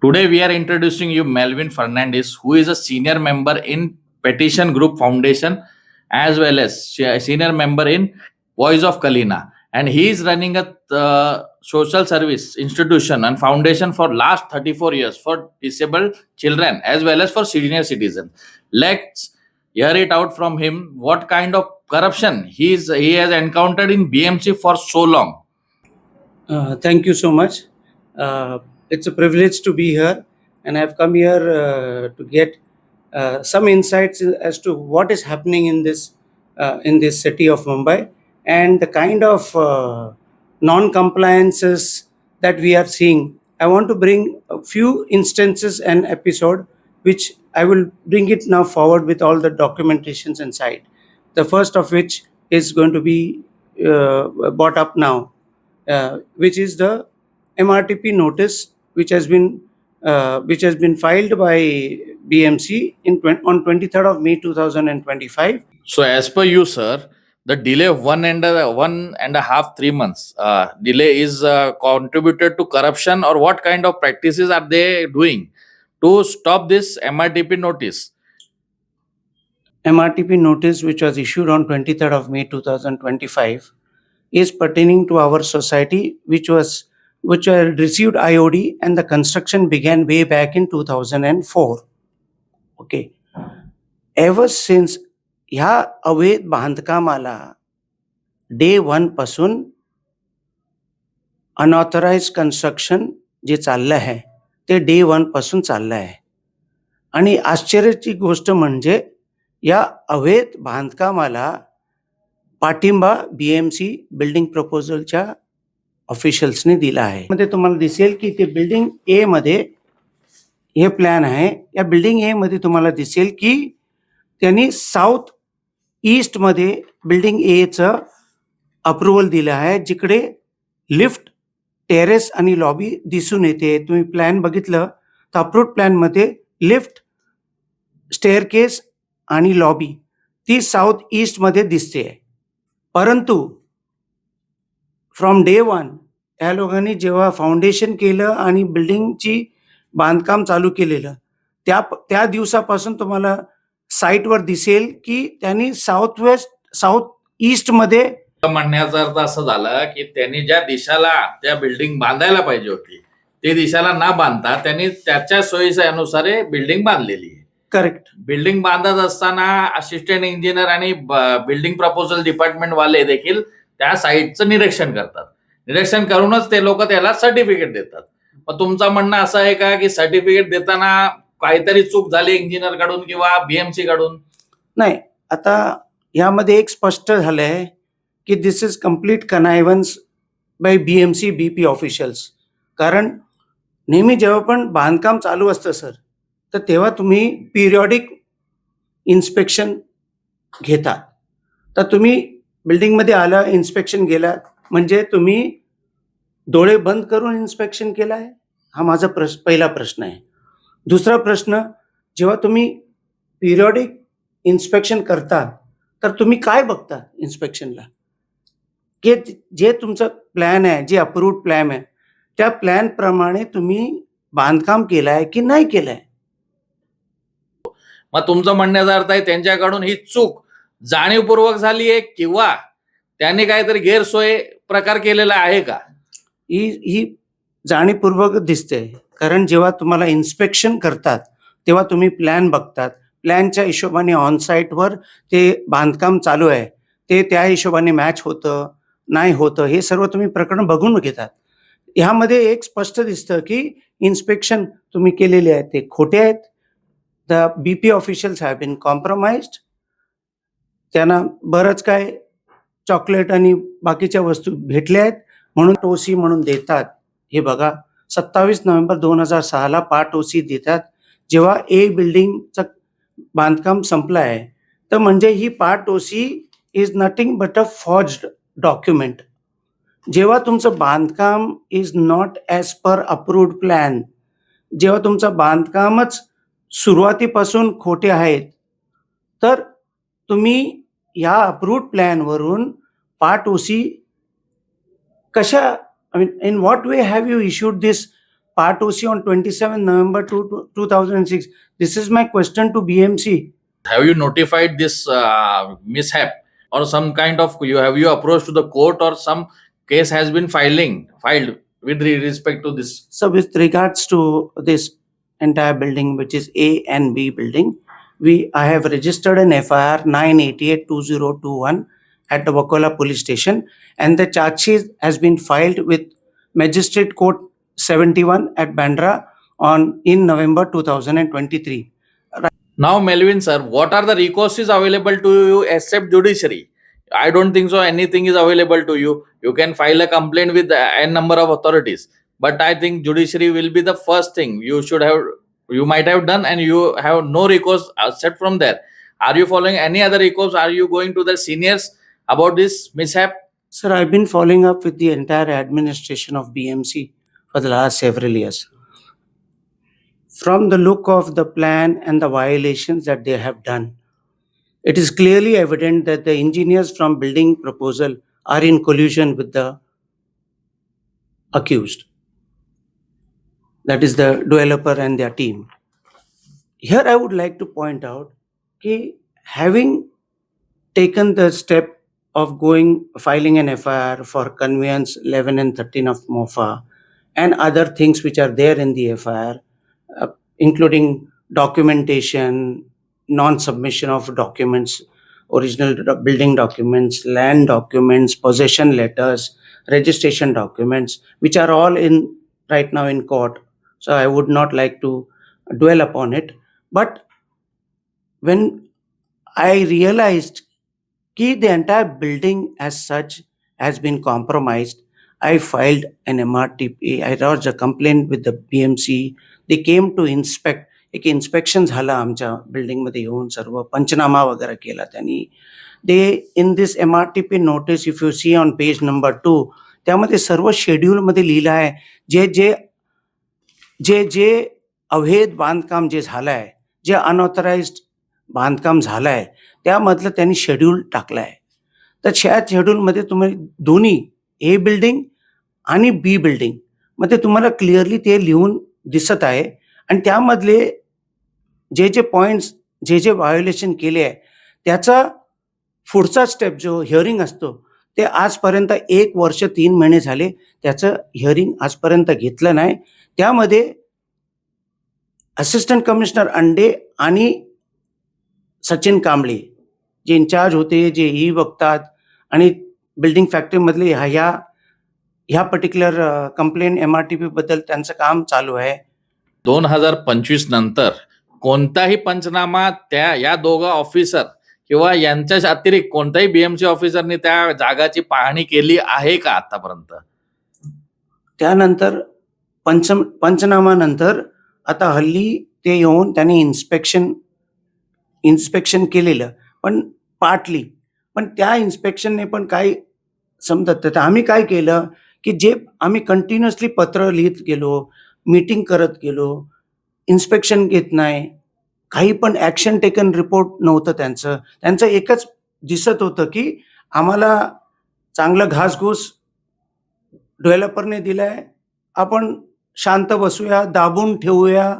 Today we are introducing you Melvin Fernandez, who is a senior member in Petition Group Foundation as well as senior member in Voice of Kalina, and he is running a social service institution and foundation for last 34 years for disabled children as well as for senior citizens. Let's hear it out from him. What kind of corruption he has encountered in BMC for so long? Thank you so much. It's a privilege to be here, and I've come here to get some insights as to what is happening in this city of Mumbai and the kind of non-compliances that we are seeing. I want to bring a few instances and episode, which I will bring it now forward with all the documentations inside. The first of which is going to be brought up now, which is the MRTP notice, which has been filed by BMC on 23rd of May 2025. So, as per you, sir, the delay of 1.5 3 months delay is contributed to corruption, or what kind of practices are they doing to stop this MRTP notice? MRTP notice, which was issued on 23rd of May 2025, is pertaining to our society, which received IOD, and the construction began way back in 2004. Okay. Ever since ह्या अवैध बांधकामाला day 1 पासून unauthorized construction जे चाललं आहे ते day 1 पासून चाललं आहे. आणि आश्चर्याची गोष्ट म्हणजे या अवैध बांधकामाला पाठिंबा BMC बिल्डिंग प्रपोजलच्या ऑफिशियल्सने दिला आहे. मध्ये तुम्हाला दिसेल की ते बिल्डिंग ए मध्ये हे प्लॅन आहे. या बिल्डिंग ए मध्ये तुम्हाला दिसेल की त्यांनी साऊथ ईस्ट मध्ये बिल्डिंग ए चं अप्रुव्हल दिलं आहे, जिकडे लिफ्ट, टेरेस आणि लॉबी दिसून येते. तुम्ही प्लॅन बघितलं तर अप्रूव्ड प्लॅन मध्ये लिफ्ट, स्टेअरकेस आणि लॉबी ती साऊथ ईस्ट मध्ये दिसते. परंतु फ्रॉम डे 1 या लोकांनी जेव्हा फाउंडेशन केलं आणि बिल्डिंगची बांधकाम चालू केलेलं त्या दिवसापासून तुम्हाला साईटवर दिसेल की त्यांनी साऊथ ईस्ट मध्ये म्हणण्याचा अर्थ असं झाला की त्यांनी ज्या दिशाला त्या बिल्डिंग बांधायला पाहिजे होती ते दिशाला ना बांधता त्यांनी त्याच्या सोयीनुसार बिल्डिंग बांधलेली आहे. करेक्ट. बिल्डिंग बांधत असताना असिस्टंट इंजिनियर आणि बिल्डिंग प्रपोजल डिपार्टमेंट वाले देखील त्या साईटचं निरीक्षण करतात. निरीक्षण करूनच ते लोक त्याला सर्टिफिकेट देतात. मग तुमचं म्हणणं असं आहे का की सर्टिफिकेट देताना काहीतरी चूक झाली इंजिनियर कडून किंवा BMC कडून? नाही, आता यामध्ये एक स्पष्ट झालंय की this is complete connivance by BMC BP officials. कारण नेहमी जेव्हा पण बांधकाम चालू असतं सर, तर तेव्हा तुम्ही पिरियॉडिक इन्स्पेक्शन घेतात. तर तुम्ही बिल्डिंगमध्ये आला, इन्स्पेक्शन गेला म्हणजे तुम्ही डोळे बंद करून इन्स्पेक्शन केलं आहे? हा माझा पहिला प्रश्न आहे. दुसरा प्रश्न, जेव्हा तुम्ही पिरियॉडिक इन्स्पेक्शन करता तर तुम्ही काय बघता इन्स्पेक्शनला? की जे तुमचं प्लॅन आहे, जे अप्रूव्ड प्लॅन आहे, त्या प्लॅन प्रमाणे तुम्ही बांधकाम केलं आहे की नाही केलं आहे? मग तुमचं म्हणण्याचा अर्थ आहे त्यांच्याकडून ही चूक जाणीवपूर्वक झाली आहे किंवा त्यांनी काहीतरी गैरसोय प्रकार केलेला आहे का? ही जाणीवपूर्वक दिसते. कारण जेव्हा तुम्हाला इन्स्पेक्शन करतात तेव्हा तुम्ही प्लॅन बघतात. प्लॅनच्या हिशोबाने ऑन साईटवर ते बांधकाम चालू आहे, ते त्या हिशोबाने मॅच होतं नाही होतं हे सर्व तुम्ही प्रकरण बघून घेतात. ह्यामध्ये एक स्पष्ट दिसतं की इन्स्पेक्शन तुम्ही केलेले आहे ते खोटे आहेत. The BP officials have been compromised. त्यांना बरंच काय चॉकलेट आणि बाकीच्या वस्तू भेटल्या आहेत म्हणून OC म्हणून देतात. हे बघा, 27 नोव्हेंबर 2006 पार्ट OC देतात. जेव्हा ए बिल्डिंगचं बांधकाम संपलं आहे, तर म्हणजे ही part OC is nothing but a forged document. जेव्हा तुमचं बांधकाम is not as per approved plan, जेव्हा तुमचं बांधकामच सुरुवातीपासून खोटे आहेत, तर तुम्ही या अप्रूव्ड प्लॅनवरून पार्ट OC कशा, I mean, in what way have you issued this part OC on 27 November 2006. This is my question to BMC. Have you notified this mishap or some kind of have you approached to the court or some case has been filed with respect to this? So with regards to this entire building, which is A and B building, I have registered an FIR 988-2021 at the Wakola police station, and the charge sheet has been filed with Magistrate Court 71 at Bandra in November 2023. Now, Melvin sir, what are the recourses available to you except judiciary? I don't think so anything is available to you. You can file a complaint with n number of authorities, but I think judiciary will be the first thing you might have done, and you have no recourse except from there. Are you following any other recourse? Are you going to the seniors about this mishap? Sir, I've been following up with the entire administration of BMC for the last several years. From the look of the plan and the violations that they have done, it is clearly evident that the engineers from building proposal are in collusion with the accused. That is the developer and their team. Here I would like to point out that having taken the step of filing an FIR for conveyance 11 and 13 of MOFA and other things which are there in the FIR, including documentation, non-submission of documents, original building documents, land documents, possession letters, registration documents, which are all right now in court. So I would not like to dwell upon it. But when I realized that the entire building as such has been compromised, I filed an MRTP. I lodged a complaint with the BMC. They came to inspect. एक inspection झालं आमच्या बिल्डिंगमध्ये येऊन, सर्व पंचनामा वगैरे केला त्यांनी. They in this MRTP notice, if you see on page number 2, त्यामध्ये सर्व शेड्यूलमध्ये लिहिलं आहे जे अवैध बांधकाम जे झालं आहे, जे अनऑथराइज्ड बांधकाम झालं आहे, त्यामधलं त्यांनी शेड्यूल टाकलं आहे. तर त्या शेड्यूलमध्ये तुम्ही दोन्ही ए बिल्डिंग आणि बी बिल्डिंग मध्ये तुम्हाला क्लिअरली ते लिहून दिसत आहे. आणि त्यामधले जे पॉइंट्स जे व्हायोलेशन केले आहे, त्याचा पुढचा स्टेप जो हिअरिंग असतो, ते आजपर्यंत 1 वर्ष 3 महिने झाले त्याचं हिअरिंग आजपर्यंत घेतलं नाही. त्यामध्ये असिस्टंट कमिशनर अंडे आणि सचिन कांबळे जे इन्चार्ज होते, जे ही बघतात आणि बिल्डिंग फॅक्टरीमधले ह्या पर्टिक्युलर कंप्लेंट MRTP बद्दल त्यांचं काम चालू आहे. 2025 नंतर कोणताही पंचनामा या दोघं ऑफिसर किंवा यांच्या अतिरिक्त कोणत्याही BMC ऑफिसरनी त्या जागाची पाहणी केली आहे का आतापर्यंत? त्यानंतर पंचनामानंतर आता हल्ली ते येऊन त्यांनी इन्स्पेक्शन केलेलं, पण पार्टली. पण त्या इन्स्पेक्शनने पण काही समजत नाही. आम्ही काय केलं की जे आम्ही कंटिन्युअसली पत्र लिहित गेलो, मीटिंग करत गेलो, इन्स्पेक्शन घेत नाही, काही पण ॲक्शन टेकन रिपोर्ट नव्हतं त्यांचं एकच दिसत होतं की आम्हाला चांगलं घासघूस डेव्हलपरने दिलाय, आपण शांत बसूया, दाबून ठेवूया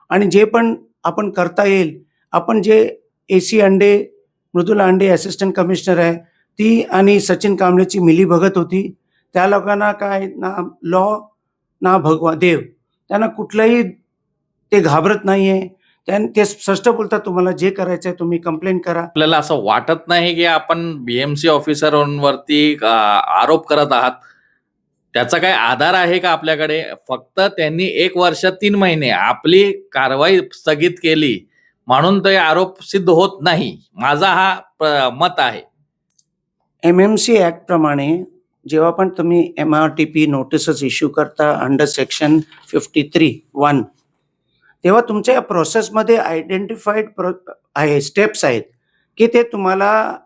आणि जे पण आपण करता येईल, आपण जे AC अंडे, मृदुला अंडे असिस्टंट कमिशनर आहे, ती आणि सचिन कांबळेची मिलीभगत होती. त्या लोकांना काय ना लॉ ना भगवा देव, त्यांना कुठलंही ते घाबरत नाहीये. ते स्पष्ट बोलतात, तुम्हाला जे करायचंय तुम्ही कंप्लेंट करा. आपल्याला असं वाटत नाही की आपण BMC ऑफिसरांवरती आरोप करत आहात? त्याचा काय आधार आहे का आपल्याकडे? फक्त त्यांनी 1 वर्ष 3 महिने आपली कारवाई स्थगित केली म्हणून ते आरोप सिद्ध होत नाही, माझा हा मत आहे. MMC ऍक्ट प्रमाणे जेव्हा पण तुम्ही MRTP नोटिसेस इश्यू करता अंडर सेक्शन 53(1), तेव्हा तुमच्या या प्रोसेसमध्ये आयडेंटिफाईड स्टेप्स आहेत की ते तुम्हाला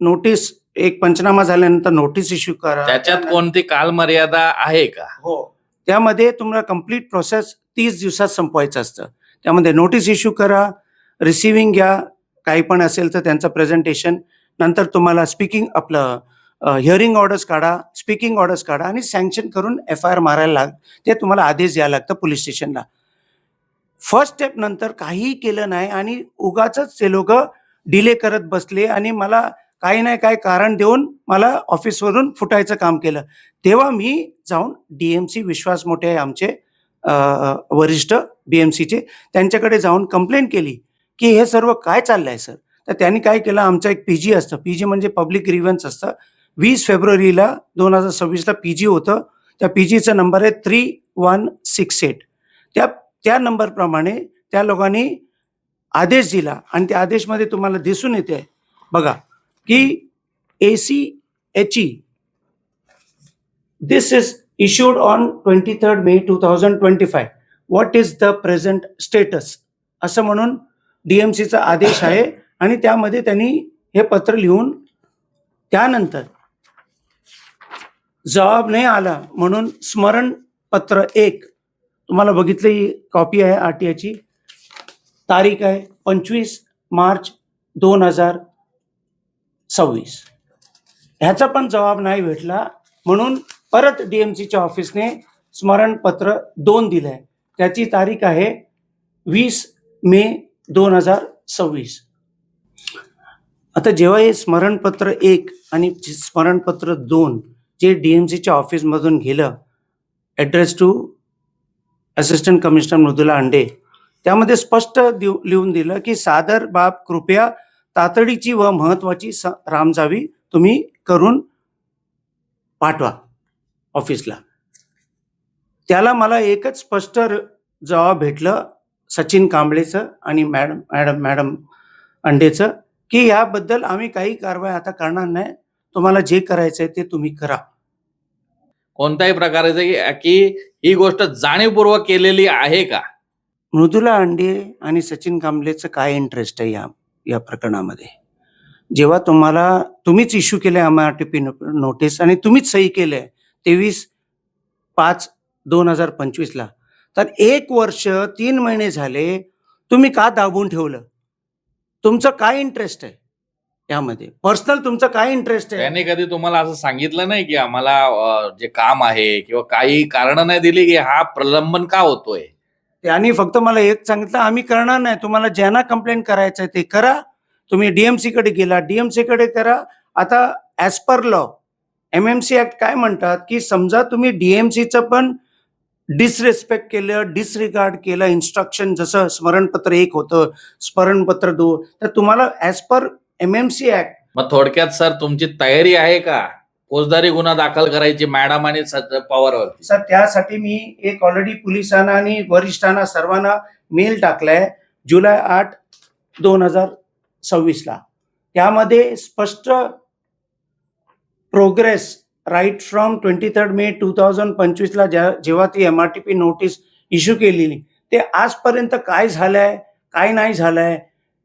नोटीस, एक पंचनामा झाल्यानंतर नोटीस इश्यू करा. त्याच्यात कोणती कालमर्यादा आहे का? हो, त्यामध्ये तुम्हाला कंप्लीट प्रोसेस 30 दिवसात संपवायचं असतं. त्यामध्ये नोटीस इश्यू करा, रिसिव्हिंग घ्या, काही पण असेल तर त्यांचं प्रेझेंटेशन, नंतर तुम्हाला स्पीकिंग आपलं हिअरिंग ऑर्डर्स काढा, स्पीकिंग ऑर्डर्स काढा आणि सँक्शन करून FIR मारायला ते तुम्हाला आदेश द्यायला लागतं पोलीस स्टेशनला. फर्स्ट स्टेप नंतर काहीही केलं नाही आणि उगाचच ते लोकं डिले करत बसले आणि मला काही नाही काही कारण देऊन मला ऑफिसवरून फुटायचं काम केलं. तेव्हा मी जाऊन DMC विश्वास मोठे आहे आमचे वरिष्ठ BMCचे, त्यांच्याकडे जाऊन कंप्लेंट केली, की हे सर्व काय चाललंय सर? तर त्यांनी काय केलं, आमचं एक PG असतं. PG म्हणजे पब्लिक ग्रीव्हन्स असतं. 20 फेब्रुवारीला 2026ला PG होतं. त्या PGचा नंबर आहे 3168. त्या नंबरप्रमाणे त्या लोकांनी आदेश दिला आणि त्या आदेशमध्ये तुम्हाला दिसून येते बघा, की ACHE this is issued on 23rd May 2025. What is the present status असं म्हणून DMCचा आदेश आहे आणि त्यामध्ये त्यांनी हे पत्र लिहून त्यानंतर जबाब नाही आला म्हणून स्मरणपत्र 1 तुम्हाला बघितलं, ही कॉपी आहे RTIची. तारीख आहे 25 मार्च 2026. ह्याचा पण जबाब नाही भेटला म्हणून परत DMCच्या ऑफिसने स्मरणपत्र 2 दिलंय. त्याची तारीख आहे 20 मे 2026. आता जेव्हा हे स्मरणपत्र 1 आणि स्मरणपत्र 2 जे DMCच्या ऑफिसमधून गेलं, address to assistant commissioner Mridula Ande, त्यामध्ये स्पष्ट लिहून दिलं, की सादर बाब कृपया तातडीची व महत्वाची रामजावी तुम्ही करून पाठवा ऑफिसला. त्याला मला एकच स्पष्ट जबाब भेटलं सचिन कांबळेचं आणि मॅडम अंडेचं, की याबद्दल आम्ही काही कारवाई आता करणार नाही. तुम्हाला जे करायचंय ते तुम्ही करा. कोणत्याही प्रकारचे की ही गोष्ट जाणीवपूर्वक केलेली आहे का? मृदुला अंडे आणि सचिन कांबळेचं काय इंटरेस्ट आहे या प्रकरणामध्ये? जेव्हा तुम्हीच इश्यू केले MRTP नोटीस आणि तुम्हीच सही केले 23/5/2025ला, तर 1 वर्ष 3 महिने झाले तुम्ही का दाबून ठेवलं? तुमचं काय इंटरेस्ट आहे यामध्ये? पर्सनल तुमचं काय इंटरेस्ट आहे? त्याने कधी तुम्हाला असं सांगितलं नाही की आम्हाला जे काम आहे किंवा काही कारण नाही दिली की हा प्रलंबन का होतोय? त्यांनी फक्त मला एक सांगितलं, आम्ही करणार नाही. तुम्हाला ज्यांना कंप्लेंट करायचं ते करा. तुम्ही DMC कडे गेला, DMC कडे करा. आता as per law MMC act काय म्हणतात, की समजा तुम्ही DMCचं पण डिसरिस्पेक्ट केलं, डिसरिगार्ड केलं, इन्स्ट्रक्शन जसं स्मरणपत्र 1 होतं, स्मरणपत्र 2, तर तुम्हाला ॲज पर MMC ऍक्ट. मग थोडक्यात सर तुमची तयारी आहे का फौजदारी गुन्हा दाखल करायची मॅडम आणि पवारवरती? सर त्यासाठी मी एक ऑलरेडी पोलिसांना आणि वरिष्ठांना सर्वांना मेल टाकलाय जुलै 8, 2026ला. त्यामध्ये स्पष्ट progress right from 23rd May 2025ला जेव्हा ती MRTP नोटीस इश्यू केलेली, ते आजपर्यंत काय झालंय काय नाही झालंय.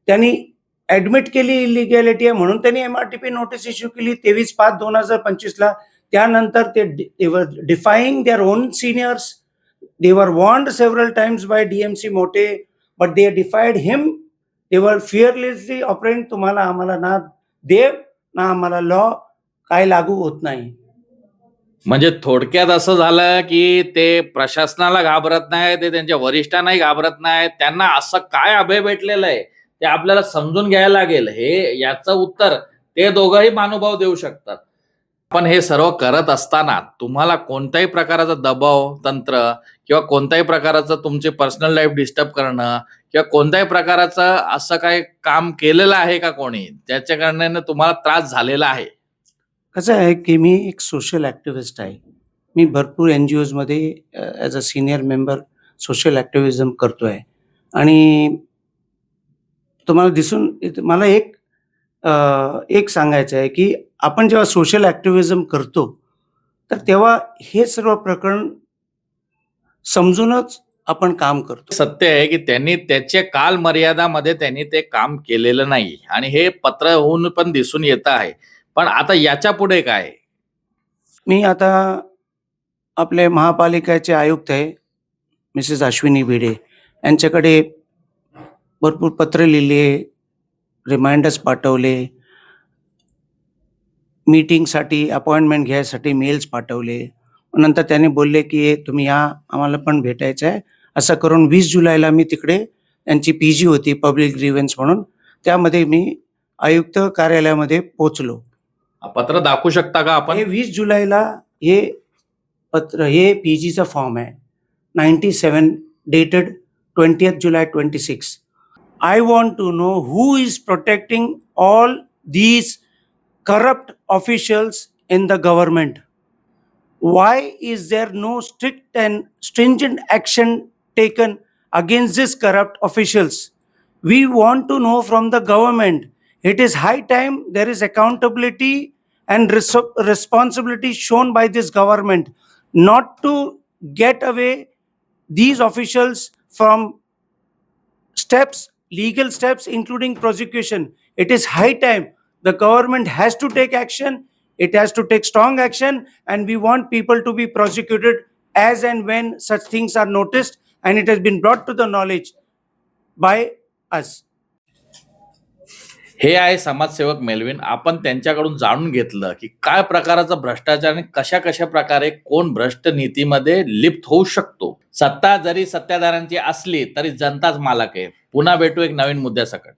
त्यांनी ऍडमिट केली इलिगॅलिटी आहे म्हणून त्यांनी MRTP नोटीस इश्यू केली 23/5/2025ला. त्यानंतर they were defying their own seniors. They were warned several times by DMC Mote, but they defied him. They were fearlessly operating. तुम्हाला आम्हाला ना देव ना आम्हाला लॉ काय लागू होत नाही. म्हणजे थोडक्यात असं झालं की ते प्रशासनाला घाबरत नाही, ते त्यांच्या वरिष्ठांनाही घाबरत नाही. त्यांना असं काय अभय भेटलेलं आहे ते आपल्याला समजून घ्यायला लागेल. हे याचं उत्तर ते दोघंही महानुभाव देऊ शकतात. पण हे सर्व करत असताना तुम्हाला कोणत्याही प्रकारचा दबाव तंत्र किंवा कोणत्याही प्रकारचं तुमचे पर्सनल लाईफ डिस्टर्ब करणं किंवा कोणत्याही प्रकाराचं असं काही काम केलेलं आहे का कोणी, त्याच्या कारणाने तुम्हाला त्रास झालेला आहे? कसं आहे, की मी एक सोशल ॲक्टिव्हिस्ट आहे. मी भरपूर NGOजमध्ये as a senior member social activism करतोय आणि तुम्हाला मला एक सांगायचं आहे, की आपण जेव्हा सोशल ॲक्टिव्हिझम करतो, तर तेव्हा हे सर्व प्रकरण समजूनच आपण काम करतो. सत्य आहे की त्यांनी त्याच्या कालमर्यादामध्ये त्यांनी ते काम केलेलं नाही आणि हे पत्र होऊन पण दिसून येत आहे. पण आता याच्या पुढे काय? मी आता आपले महापालिकेचे आयुक्त आहे मिसेस अश्विनी भिडे यांच्याकडे भरपूर पत्र लिहिले, रिमाइंडर्स पाठवले. मीटिंगसाठी अपॉइंटमेंट घ्यायसाठी मेल्स पाठवले. नंतर त्याने बोलले, की तुम्ही या, आम्हाला पण भेटायचं आहे. असं करून 20 जुलैला मी तिकडे त्यांची पीजी होती पब्लिक ग्रीव्हन्स म्हणून, त्यामध्ये मी आयुक्त कार्यालयामध्ये पोहोचलो. पत्र दाखवू शकता का आपण? हे 20 जुलैला हे पत्र, हे पीजीचा फॉर्म आहे. 97 dated 20th July 26. I want to know who is protecting all these corrupt officials in the government. Why is there no strict and stringent action taken against these corrupt officials? We want to know from the government. It is high time there is accountability and responsibility shown by this government not to get away these officials from steps, legal steps, including prosecution. It is high time the government has to take action. It has to take strong action, and we want people to be prosecuted as and when such things are noticed and it has been brought to the knowledge by us. हे आहे समाजसेवक Melvin. आपण त्यांच्याकडून जाणून घेतलं की काय प्रकारचा भ्रष्टाचार आणि कशा कशा प्रकारे कोण भ्रष्ट नीतीमध्ये लिप्त होऊ शकतो. सत्ता जरी सत्ताधाऱ्यांची असली तरी जनताच मालक आहे. पुन्हा भेटू एक नवीन मुद्द्यासकट.